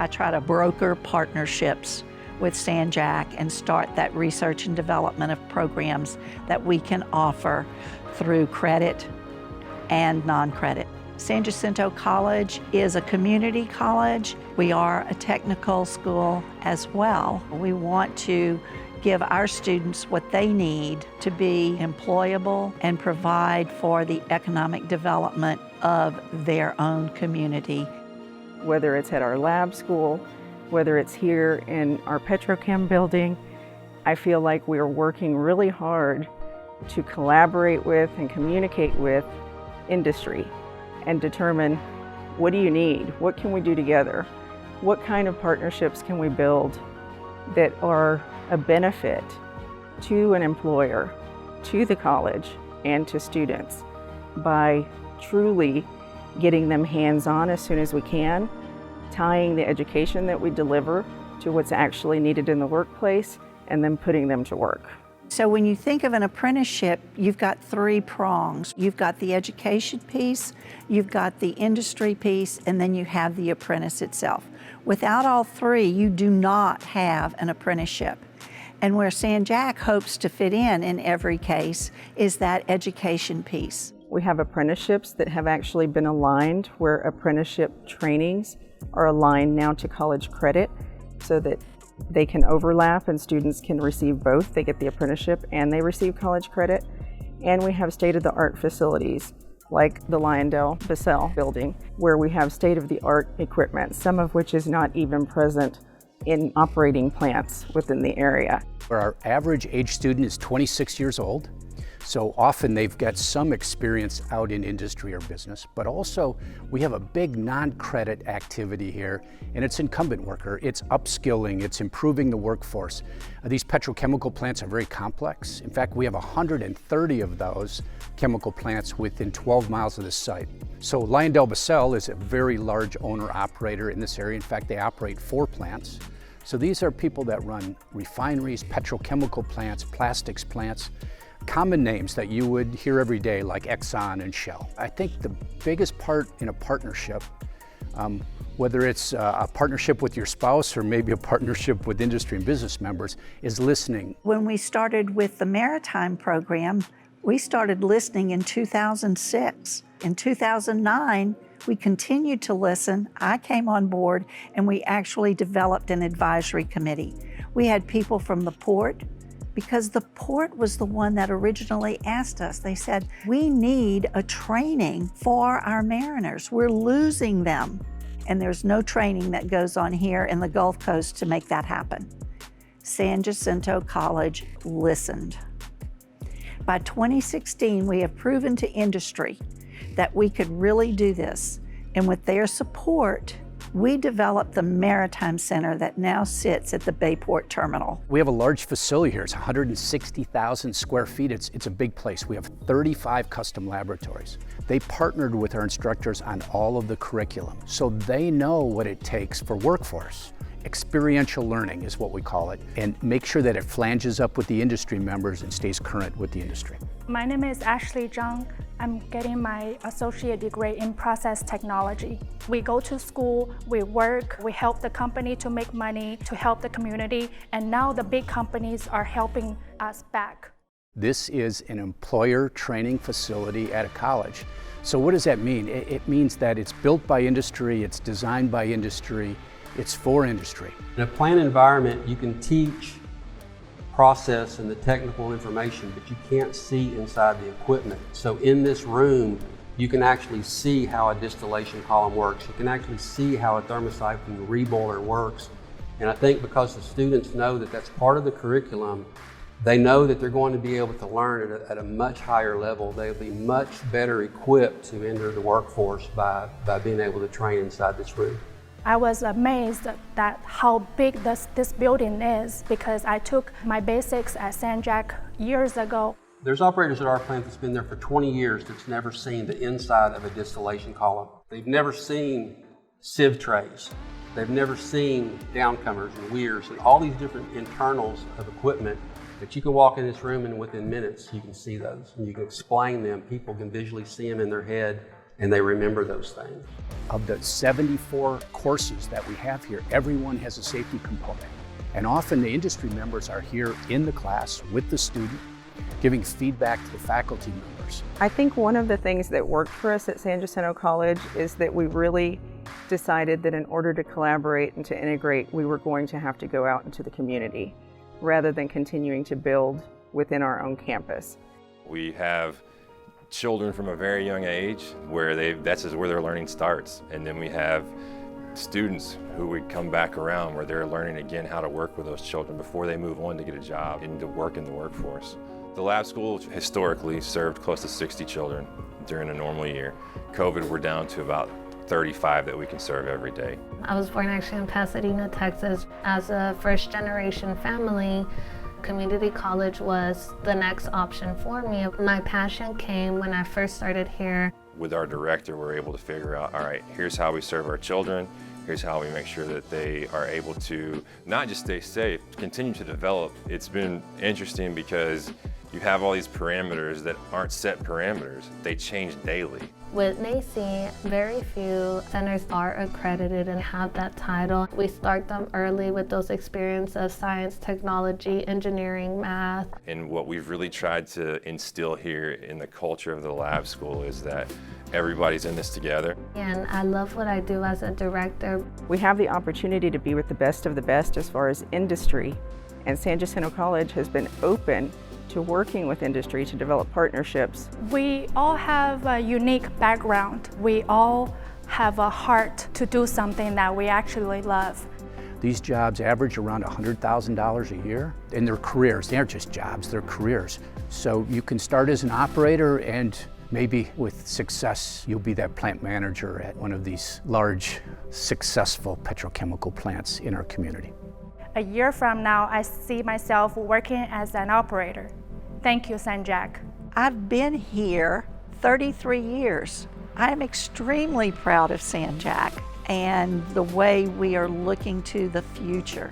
I try to broker partnerships with San-Jac and start that research and development of programs that we can offer through credit and non-credit. San Jacinto College is a community college. We are a technical school as well. We want to give our students what they need to be employable and provide for the economic development of their own community. Whether it's at our lab school, whether it's here in our petrochem building, I feel like we are working really hard to collaborate with and communicate with industry and determine, what do you need? What can we do together? What kind of partnerships can we build that are a benefit to an employer, to the college, and to students by truly getting them hands-on as soon as we can, tying the education that we deliver to what's actually needed in the workplace, and then putting them to work. So when you think of an apprenticeship, you've got three prongs. You've got the education piece, you've got the industry piece, and then you have the apprentice itself. Without all three, you do not have an apprenticeship. And where San-Jac hopes to fit in every case is that education piece. We have apprenticeships that have actually been aligned, where apprenticeship trainings are aligned now to college credit so that they can overlap and students can receive both. They get the apprenticeship and they receive college credit. And we have state-of-the-art facilities like the Lyondell-Basell building, where we have state-of-the-art equipment, some of which is not even present in operating plants within the area. Where our average age student is 26 years old, so often they've got some experience out in industry or business, but also we have a big non-credit activity here, and it's incumbent worker, it's upskilling, it's improving the workforce. These petrochemical plants are very complex. In fact, we have 130 of those chemical plants within 12 miles of the site. So Lyondell-Basell is a very large owner-operator in this area. In fact, they operate 4 plants. So these are people that run refineries, petrochemical plants, plastics plants, common names that you would hear every day like Exxon and Shell. I think the biggest part in a partnership, whether it's a partnership with your spouse or maybe a partnership with industry and business members, is listening. When we started with the maritime program, we started listening in 2006. In 2009, we continued to listen. I came on board and we actually developed an advisory committee. We had people from the port, because the port was the one that originally asked us. They said, we need a training for our mariners. We're losing them. And there's no training that goes on here in the Gulf Coast to make that happen. San Jacinto College listened. By 2016, we have proven to industry that we could really do this. And with their support, we developed the Maritime Center that now sits at the Bayport Terminal. We have a large facility here. It's 160,000 square feet. It's a big place. We have 35 custom laboratories. They partnered with our instructors on all of the curriculum, so they know what it takes for workforce. Experiential learning is what we call it, and make sure that it flanges up with the industry members and stays current with the industry. My name is Ashley Zhang. I'm getting my associate degree in process technology. We go to school, we work, we help the company to make money, to help the community, and now the big companies are helping us back. This is an employer training facility at a college. So what does that mean? It means that it's built by industry, it's designed by industry, it's for industry. In a plant environment, you can teach process and the technical information, but you can't see inside the equipment. So in this room, you can actually see how a distillation column works. You can actually see how a thermocycling reboiler works. And I think because the students know that that's part of the curriculum, they know that they're going to be able to learn at a much higher level. They'll be much better equipped to enter the workforce by being able to train inside this room. I was amazed at how big this building is, because I took my basics at San-Jac years ago. There's operators at our plant that's been there for 20 years that's never seen the inside of a distillation column. They've never seen sieve trays. They've never seen downcomers and weirs and all these different internals of equipment that you can walk in this room and within minutes you can see those and you can explain them. People can visually see them in their head and they remember those things. Of the 74 courses that we have here, everyone has a safety component. And often the industry members are here in the class with the student, giving feedback to the faculty members. I think one of the things that worked for us at San Jacinto College is that we really decided that in order to collaborate and to integrate, we were going to have to go out into the community rather than continuing to build within our own campus. We have children from a very young age where that's where their learning starts. And then we have students who would come back around where they're learning again how to work with those children before they move on to get a job and to work in the workforce. The lab school historically served close to 60 children during a normal year. COVID, we're down to about 35 that we can serve every day. I was born actually in Pasadena, Texas. As a first-generation family, community college was the next option for me. My passion came when I first started here. With our director, we're able to figure out, all right, here's how we serve our children, here's how we make sure that they are able to not just stay safe, continue to develop. It's been interesting because you have all these parameters that aren't set parameters. They change daily. With NACE, very few centers are accredited and have that title. We start them early with those experiences of science, technology, engineering, math. And what we've really tried to instill here in the culture of the lab school is that everybody's in this together. And I love what I do as a director. We have the opportunity to be with the best of the best as far as industry, and San Jacinto College has been open to working with industry to develop partnerships. We all have a unique background. We all have a heart to do something that we actually love. These jobs average around $100,000 a year, and they're careers. They aren't just jobs, they're careers. So you can start as an operator, and maybe with success, you'll be that plant manager at one of these large, successful petrochemical plants in our community. A year from now, I see myself working as an operator. Thank you, San Jac. I've been here 33 years. I am extremely proud of San Jac and the way we are looking to the future.